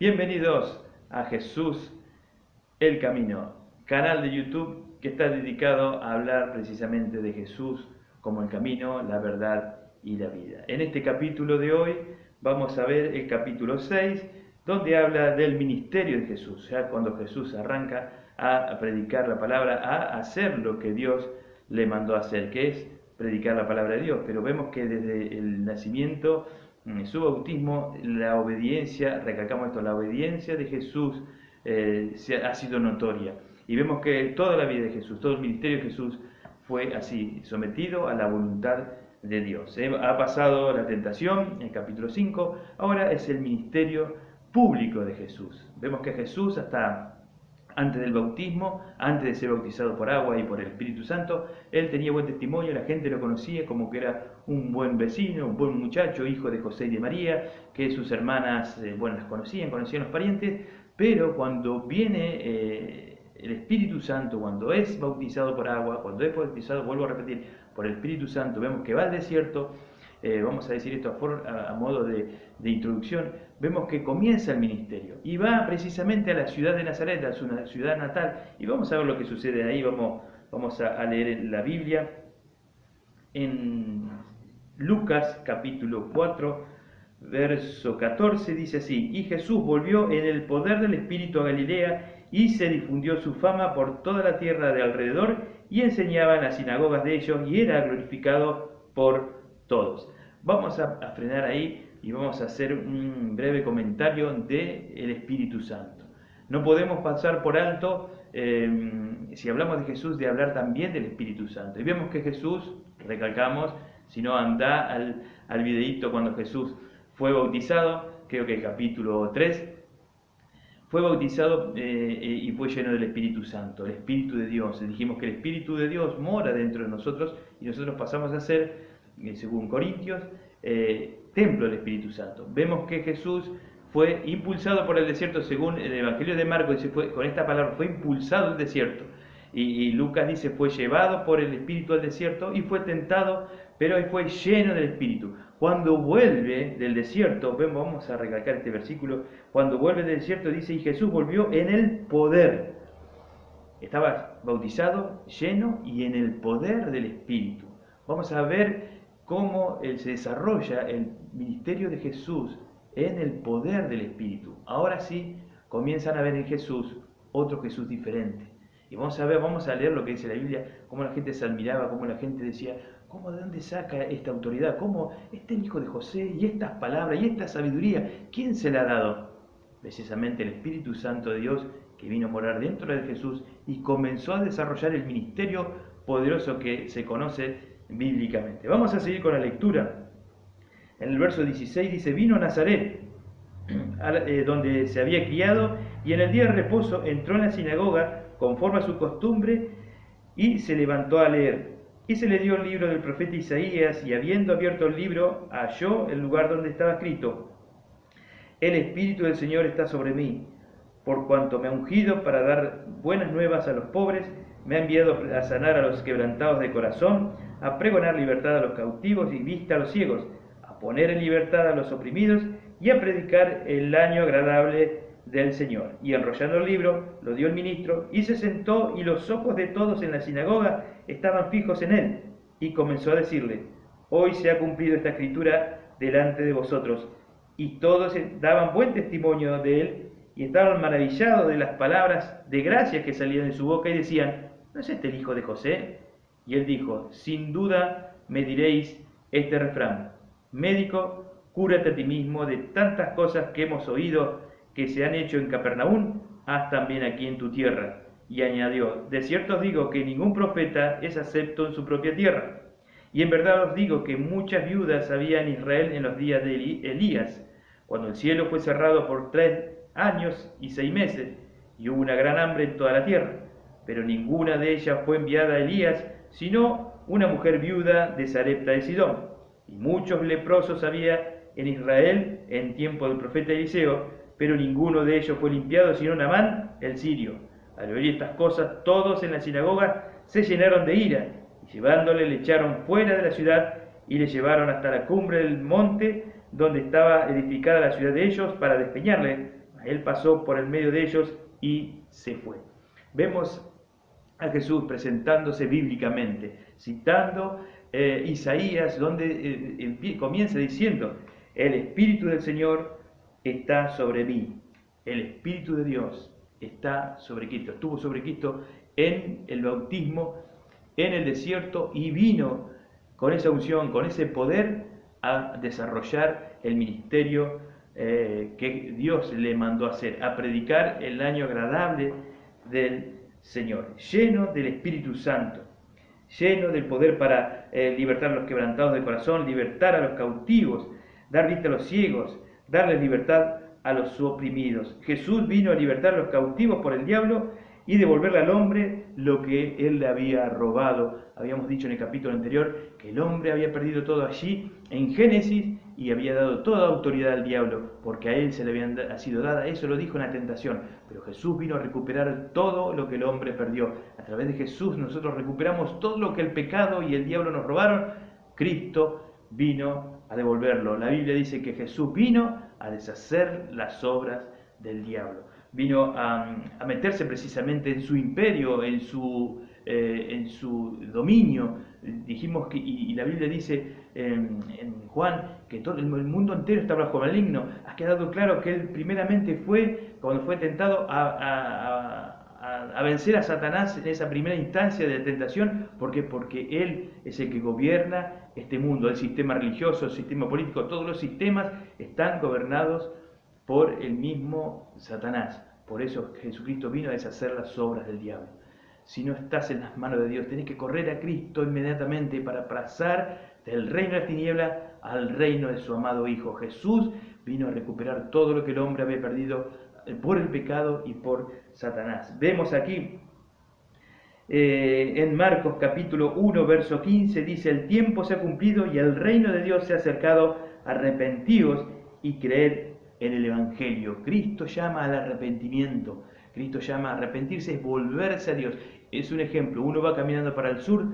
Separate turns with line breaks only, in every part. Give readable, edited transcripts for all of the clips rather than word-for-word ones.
Bienvenidos a Jesús el Camino, canal de YouTube que está dedicado a hablar precisamente de Jesús como el camino, la verdad y la vida. En este capítulo de hoy vamos a ver el capítulo 6, donde habla del ministerio de Jesús, ya cuando Jesús arranca a predicar la palabra, a hacer lo que Dios le mandó a hacer, que es predicar la palabra de Dios. Pero vemos que desde el nacimiento, en su bautismo, la obediencia, recalcamos esto, la obediencia de Jesús ha sido notoria. Y vemos que toda la vida de Jesús, todo el ministerio de Jesús fue así, sometido a la voluntad de Dios. Ha pasado la tentación, en el capítulo 5, ahora es el ministerio público de Jesús. Vemos que Jesús hasta antes del bautismo, antes de ser bautizado por agua y por el Espíritu Santo, él tenía buen testimonio, la gente lo conocía como que era un buen vecino, un buen muchacho, hijo de José y de María, que sus hermanas, las conocían los parientes, pero cuando viene el Espíritu Santo, cuando es bautizado por agua, cuando es bautizado, vuelvo a repetir, por el Espíritu Santo, vemos que va al desierto. Vamos a decir esto a modo de introducción, vemos que comienza el ministerio y va precisamente a la ciudad de Nazaret, a su ciudad natal, y vamos a ver lo que sucede ahí. Vamos a leer la Biblia en Lucas capítulo 4, verso 14, dice así: y Jesús volvió en el poder del Espíritu a Galilea, y se difundió su fama por toda la tierra de alrededor, y enseñaba en las sinagogas de ellos, y era glorificado por todos. Vamos a frenar ahí y vamos a hacer un breve comentario del Espíritu Santo. No podemos pasar por alto, si hablamos de Jesús, de hablar también del Espíritu Santo. Y vemos que Jesús, recalcamos, si no anda al videíto cuando Jesús fue bautizado, creo que el capítulo 3, fue bautizado y fue lleno del Espíritu Santo, el Espíritu de Dios. Dijimos que el Espíritu de Dios mora dentro de nosotros y nosotros pasamos a ser, según Corintios, templo del Espíritu Santo. Vemos que Jesús fue impulsado por el desierto, según el Evangelio de Marcos, dice, con esta palabra, fue impulsado al desierto. Y Lucas dice, fue llevado por el Espíritu al desierto y fue tentado, pero él fue lleno del Espíritu. Cuando vuelve del desierto, vamos a recalcar este versículo, cuando vuelve del desierto dice, y Jesús volvió en el poder. Estaba bautizado, lleno y en el poder del Espíritu. Vamos a ver cómo se desarrolla el ministerio de Jesús en el poder del Espíritu. Ahora sí, comienzan a ver en Jesús otro Jesús diferente. Y vamos a leer lo que dice la Biblia, cómo la gente se admiraba, cómo la gente decía, ¿cómo de dónde saca esta autoridad? ¿Cómo este hijo de José y estas palabras y esta sabiduría? ¿Quién se la ha dado? Precisamente el Espíritu Santo de Dios, que vino a morar dentro de Jesús y comenzó a desarrollar el ministerio poderoso que se conoce bíblicamente. Vamos a seguir con la lectura. En el verso 16 dice, vino a Nazaret, donde se había criado, y en el día de reposo entró en la sinagoga, conforme a su costumbre, y se levantó a leer. Y se le dio el libro del profeta Isaías, y habiendo abierto el libro, halló el lugar donde estaba escrito: el Espíritu del Señor está sobre mí, por cuanto me ha ungido para dar buenas nuevas a los pobres, me ha enviado a sanar a los quebrantados de corazón, a pregonar libertad a los cautivos y vista a los ciegos, a poner en libertad a los oprimidos y a predicar el año agradable del Señor. Y enrollando el libro, lo dio el ministro, y se sentó, y los ojos de todos en la sinagoga estaban fijos en él. Y comenzó a decirle: hoy se ha cumplido esta escritura delante de vosotros. Y todos daban buen testimonio de él, y estaban maravillados de las palabras de gracia que salían de su boca, y decían: ¿no es este el hijo de José? Y él dijo: sin duda me diréis este refrán: médico, cúrate a ti mismo, de tantas cosas que hemos oído que se han hecho en Capernaum, haz también aquí en tu tierra. Y añadió: de cierto os digo que ningún profeta es acepto en su propia tierra. Y en verdad os digo que muchas viudas había en Israel en los días de Elías, cuando el cielo fue cerrado por 3 años y 6 meses, y hubo una gran hambre en toda la tierra. Pero ninguna de ellas fue enviada a Elías, sino una mujer viuda de Sarepta de Sidón. Y muchos leprosos había en Israel en tiempo del profeta Eliseo, pero ninguno de ellos fue limpiado, sino Naamán el sirio. Al oír estas cosas, todos en la sinagoga se llenaron de ira, y llevándole le echaron fuera de la ciudad, y le llevaron hasta la cumbre del monte, donde estaba edificada la ciudad de ellos, para despeñarle. Él pasó por el medio de ellos y se fue. Vemos a Jesús presentándose bíblicamente, citando Isaías, donde comienza diciendo: el Espíritu del Señor está sobre mí, el Espíritu de Dios está sobre Cristo. Estuvo sobre Cristo en el bautismo, en el desierto, y vino con esa unción, con ese poder, a desarrollar el ministerio que Dios le mandó a hacer, a predicar el año agradable del Señor, lleno del Espíritu Santo, lleno del poder para libertar a los quebrantados de corazón, libertar a los cautivos, dar vista a los ciegos, darles libertad a los oprimidos. Jesús vino a libertar a los cautivos por el diablo y devolverle al hombre lo que él le había robado. Habíamos dicho en el capítulo anterior que el hombre había perdido todo allí en Génesis y había dado toda autoridad al diablo, porque a él se le había sido dada. Eso lo dijo en la tentación. Pero Jesús vino a recuperar todo lo que el hombre perdió. A través de Jesús nosotros recuperamos todo lo que el pecado y el diablo nos robaron. Cristo vino a devolverlo. La Biblia dice que Jesús vino a deshacer las obras del diablo. Vino a meterse precisamente en su imperio, en su dominio. Dijimos que, y la Biblia dice en Juan, que todo el mundo entero está bajo maligno. Ha quedado claro que él primeramente fue, cuando fue tentado, a vencer a Satanás en esa primera instancia de tentación. ¿Por qué? Porque él es el que gobierna este mundo, el sistema religioso, el sistema político, todos los sistemas están gobernados por el mismo Satanás. Por eso Jesucristo vino a deshacer las obras del diablo. Si no estás en las manos de Dios, tenés que correr a Cristo inmediatamente para pasar del reino de la tiniebla al reino de su amado Hijo. Jesús vino a recuperar todo lo que el hombre había perdido por el pecado y por Satanás. Vemos aquí en Marcos capítulo 1, verso 15, dice: el tiempo se ha cumplido y el reino de Dios se ha acercado, arrepentíos y creed en el Evangelio. Cristo llama al arrepentimiento. Cristo llama a arrepentirse, es volverse a Dios. Es un ejemplo: uno va caminando para el sur,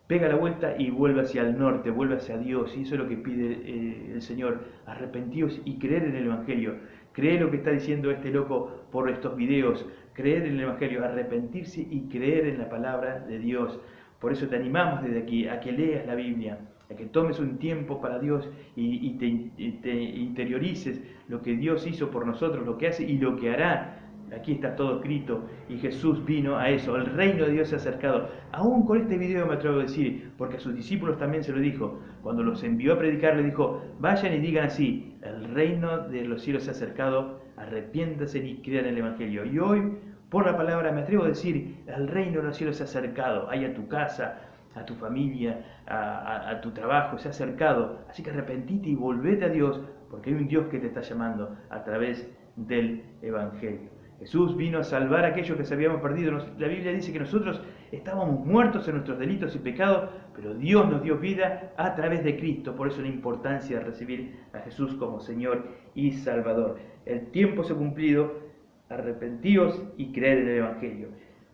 pega la vuelta y vuelve hacia el norte, vuelve hacia Dios. Y eso es lo que pide el Señor: arrepentíos y creer en el Evangelio. Creer lo que está diciendo este loco por estos videos, creer en el Evangelio, arrepentirse y creer en la palabra de Dios. Por eso te animamos desde aquí a que leas la Biblia, a que tomes un tiempo para Dios y te interiorices lo que Dios hizo por nosotros, lo que hace y lo que hará. Aquí está todo escrito y Jesús vino a eso. El reino de Dios se ha acercado. Aún con este video me atrevo a decir, porque a sus discípulos también se lo dijo. Cuando los envió a predicar, le dijo: vayan y digan así: el reino de los cielos se ha acercado, arrepiéntanse y crean en el Evangelio. Y hoy, por la palabra, me atrevo a decir: el reino de los cielos se ha acercado. Ahí a tu casa, a tu familia, a tu trabajo, se ha acercado. Así que arrepentite y volvete a Dios, porque hay un Dios que te está llamando a través del Evangelio. Jesús vino a salvar a aquellos que se habíamos perdido. La Biblia dice que nosotros estábamos muertos en nuestros delitos y pecados, pero Dios nos dio vida a través de Cristo. Por eso la importancia de recibir a Jesús como Señor y Salvador. El tiempo se ha cumplido, arrepentíos y creed en el Evangelio.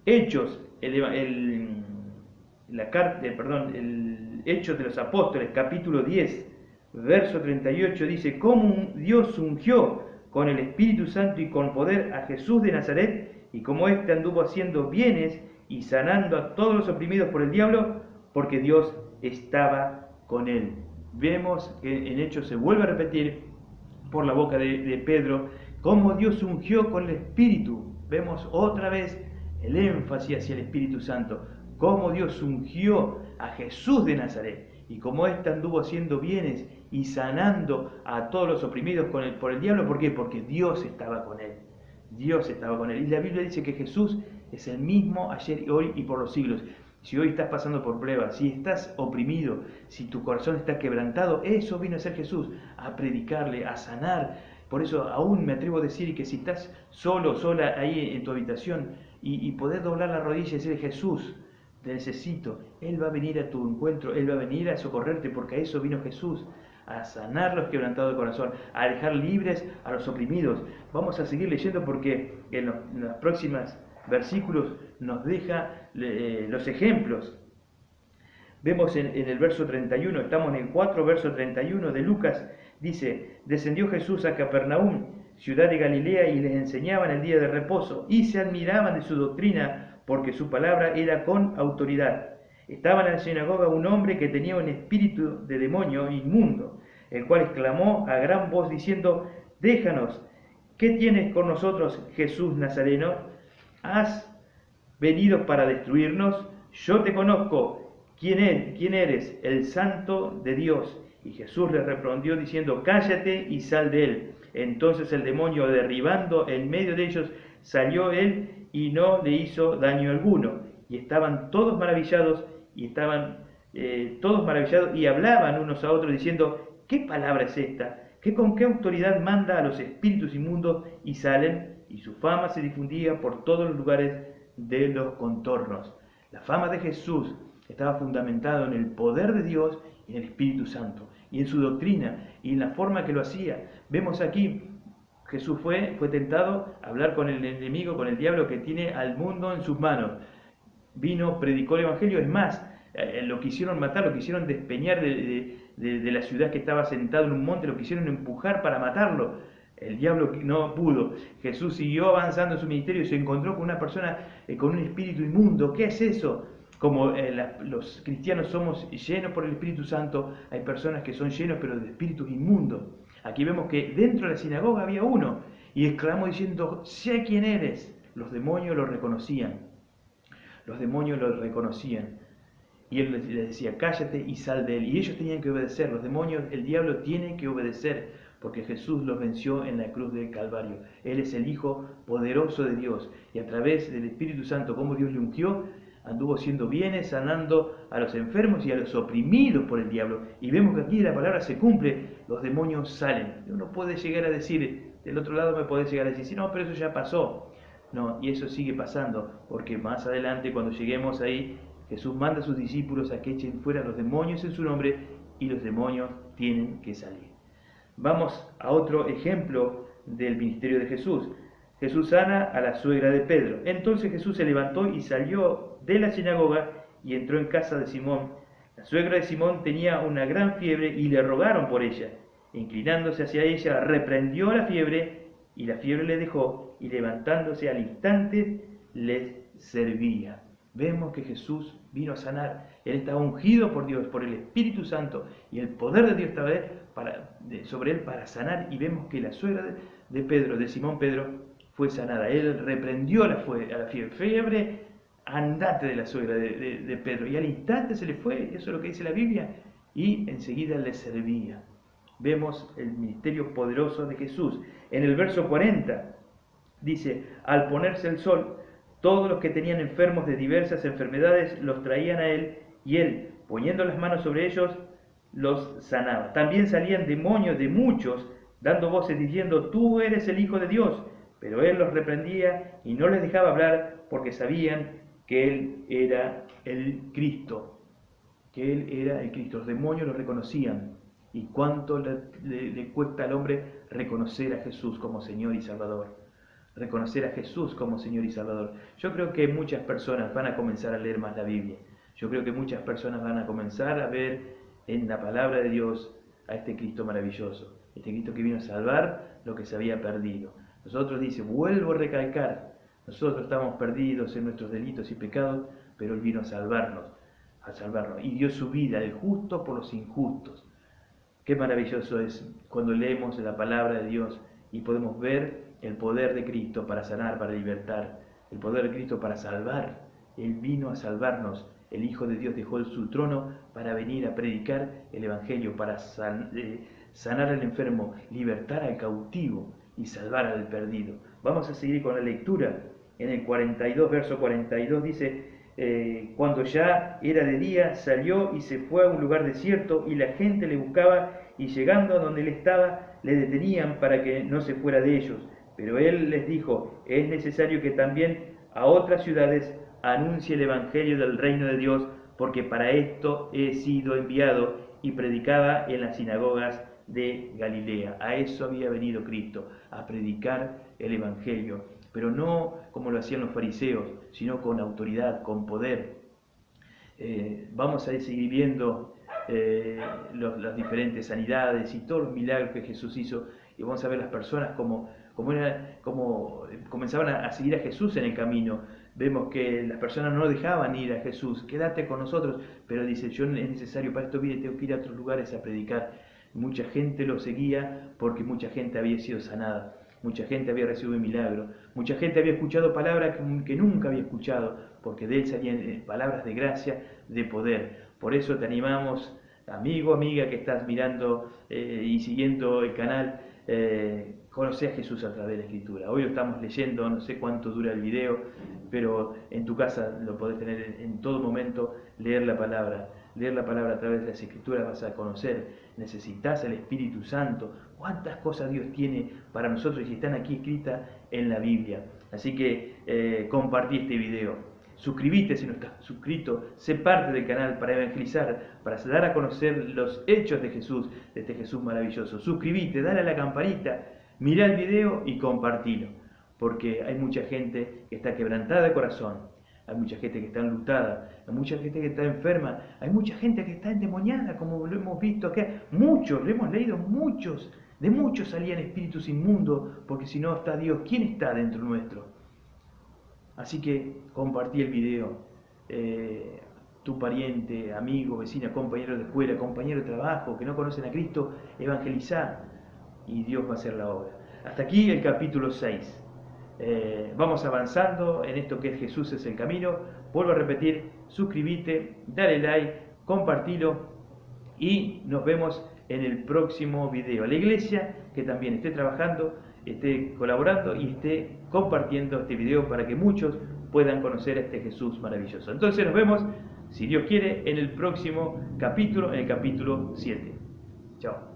Hechos, el Hechos de los Apóstoles, capítulo 10, verso 38, dice: cómo Dios ungió con el Espíritu Santo y con poder a Jesús de Nazaret, y como éste anduvo haciendo bienes y sanando a todos los oprimidos por el diablo, porque Dios estaba con él. Vemos que en Hechos se vuelve a repetir por la boca de Pedro cómo Dios ungió con el Espíritu. Vemos otra vez el énfasis hacia el Espíritu Santo, cómo Dios ungió a Jesús de Nazaret, y como éste anduvo haciendo bienes y sanando a todos los oprimidos por el diablo. ¿Por qué? Porque Dios estaba con él. Dios estaba con él. Y la Biblia dice que Jesús es el mismo ayer, hoy y por los siglos. Si hoy estás pasando por pruebas, si estás oprimido, si tu corazón está quebrantado, eso vino a ser Jesús, a predicarle, a sanar. Por eso aún me atrevo a decir que si estás solo, sola ahí en tu habitación y podés doblar la rodilla y decirle: Jesús, te necesito, Él va a venir a tu encuentro, Él va a venir a socorrerte, porque a eso vino Jesús, a sanar los quebrantados de corazón, a dejar libres a los oprimidos. Vamos a seguir leyendo porque en los próximos versículos nos deja los ejemplos. Vemos en el verso 31, estamos en el 4, verso 31 de Lucas, dice: descendió Jesús a Capernaum, ciudad de Galilea, y les enseñaba en el día de reposo, y se admiraban de su doctrina, porque su palabra era con autoridad. Estaba en la sinagoga un hombre que tenía un espíritu de demonio inmundo, el cual exclamó a gran voz diciendo: déjanos, ¿qué tienes con nosotros, Jesús Nazareno? ¿Has venido para destruirnos? Yo te conozco. ¿Quién eres? El Santo de Dios. Y Jesús le reprendió diciendo: cállate y sal de él. Entonces el demonio, derribando en medio de ellos, salió él y no le hizo daño alguno. Y estaban todos maravillados y hablaban unos a otros diciendo: ¿qué palabra es esta? ¿Con qué autoridad manda a los espíritus inmundos y salen? Y su fama se difundía por todos los lugares de los contornos. La fama de Jesús estaba fundamentada en el poder de Dios y en el Espíritu Santo, y en su doctrina, y en la forma que lo hacía. Vemos aquí, Jesús fue tentado a hablar con el enemigo, con el diablo que tiene al mundo en sus manos. Vino, predicó el Evangelio, es más, lo quisieron matar, lo quisieron despeñar de la ciudad que estaba sentado en un monte, lo quisieron empujar para matarlo. El diablo no pudo. Jesús siguió avanzando en su ministerio y se encontró con una persona con un espíritu inmundo. ¿Qué es eso? Como los cristianos somos llenos por el Espíritu Santo, hay personas que son llenos pero de espíritus inmundos. Aquí vemos que dentro de la sinagoga había uno y exclamó diciendo: sé quién eres. Los demonios lo reconocían. Los demonios lo reconocían. Y él les decía: cállate y sal de él. Y ellos tenían que obedecer. Los demonios, el diablo tiene que obedecer, porque Jesús los venció en la cruz del Calvario. Él es el Hijo poderoso de Dios. Y a través del Espíritu Santo, como Dios le ungió, anduvo haciendo bienes, sanando a los enfermos y a los oprimidos por el diablo. Y vemos que aquí la palabra se cumple. Los demonios salen. Uno puede llegar a decir, del otro lado me puede llegar a decir: sí, no, pero eso ya pasó. No, y eso sigue pasando, porque más adelante, cuando lleguemos ahí, Jesús manda a sus discípulos a que echen fuera los demonios en su nombre, y los demonios tienen que salir. Vamos a otro ejemplo del ministerio de Jesús. Jesús sana a la suegra de Pedro. Entonces Jesús se levantó y salió de la sinagoga y entró en casa de Simón. La suegra de Simón tenía una gran fiebre y le rogaron por ella. Inclinándose hacia ella, reprendió la fiebre, y la fiebre le dejó, y levantándose al instante les servía. Vemos que Jesús vino a sanar. Él estaba ungido por Dios, por el Espíritu Santo, y el poder de Dios estaba sobre él para sanar. Y vemos que la suegra de Pedro, de Simón Pedro, fue sanada. Él reprendió a la fiebre: andate de la suegra de Pedro. Y al instante se le fue, eso es lo que dice la Biblia, y enseguida le servía. Vemos el ministerio poderoso de Jesús. En el verso 40 dice: al ponerse el sol, todos los que tenían enfermos de diversas enfermedades los traían a él, y él, poniendo las manos sobre ellos, los sanaba. También salían demonios de muchos, dando voces diciendo: tú eres el Hijo de Dios. Pero él los reprendía y no les dejaba hablar, porque sabían que él era el Cristo. Que él era el Cristo. Los demonios lo reconocían. ¿Y cuánto le cuesta al hombre reconocer a Jesús como Señor y Salvador? Reconocer a Jesús como Señor y Salvador. Yo creo que muchas personas van a comenzar a leer más la Biblia. Yo creo que muchas personas van a comenzar a ver en la palabra de Dios a este Cristo maravilloso. Este Cristo que vino a salvar lo que se había perdido. Nosotros, dice, vuelvo a recalcar, nosotros estamos perdidos en nuestros delitos y pecados, pero Él vino a salvarnos, y dio su vida, el justo por los injustos. Qué maravilloso es cuando leemos la palabra de Dios y podemos ver el poder de Cristo para sanar, para libertar, el poder de Cristo para salvar. Él vino a salvarnos. El Hijo de Dios dejó su trono para venir a predicar el Evangelio, para sanar al enfermo, libertar al cautivo y salvar al perdido. Vamos a seguir con la lectura. En el 42, verso 42 dice: cuando ya era de día, salió y se fue a un lugar desierto, y la gente le buscaba, y llegando a donde él estaba, le detenían para que no se fuera de ellos. Pero él les dijo: es necesario que también a otras ciudades anuncie el Evangelio del reino de Dios, porque para esto he sido enviado. Y predicaba en las sinagogas de Galilea. A eso había venido Cristo, a predicar el Evangelio, pero no como lo hacían los fariseos, sino con autoridad, con poder. Vamos a seguir viendo las diferentes sanidades y todos los milagros que Jesús hizo, y vamos a ver las personas como comenzaban a seguir a Jesús en el camino. Vemos que las personas no dejaban ir a Jesús, quédate con nosotros, pero dice, yo es necesario para esto, tengo que ir a otros lugares a predicar. Mucha gente lo seguía porque mucha gente había sido sanada, mucha gente había recibido un milagro, mucha gente había escuchado palabras que nunca había escuchado, porque de él salían palabras de gracia, de poder. Por eso te animamos, amigo, amiga que estás mirando y siguiendo el canal, conoce a Jesús a través de la Escritura. Hoy lo estamos leyendo, no sé cuánto dura el video, pero en tu casa lo podés tener en todo momento, leer la palabra a través de las Escrituras, vas a conocer. Necesitas el Espíritu Santo. Cuántas cosas Dios tiene para nosotros y están aquí escritas en la Biblia. Así que compartí este video. Suscríbete si no estás suscrito, sé parte del canal para evangelizar, para dar a conocer los hechos de Jesús, de este Jesús maravilloso. Suscríbete, dale a la campanita, mira el video y compartilo, porque hay mucha gente que está quebrantada de corazón, hay mucha gente que está enlutada, hay mucha gente que está enferma, hay mucha gente que está endemoniada, como lo hemos visto acá. Muchos, lo hemos leído, de muchos salían espíritus inmundos, porque si no está Dios, ¿quién está dentro nuestro? Así que compartí el video, tu pariente, amigo, vecina, compañero de escuela, compañero de trabajo que no conocen a Cristo, evangelizar y Dios va a hacer la obra. Hasta aquí el capítulo 6. Vamos avanzando en esto que es Jesús es el camino. Vuelvo a repetir, suscríbete, dale like, compartilo y nos vemos en el próximo video. La iglesia que también esté trabajando, esté colaborando y esté compartiendo este video para que muchos puedan conocer a este Jesús maravilloso. Entonces nos vemos, si Dios quiere, en el próximo capítulo, en el capítulo 7. Chao.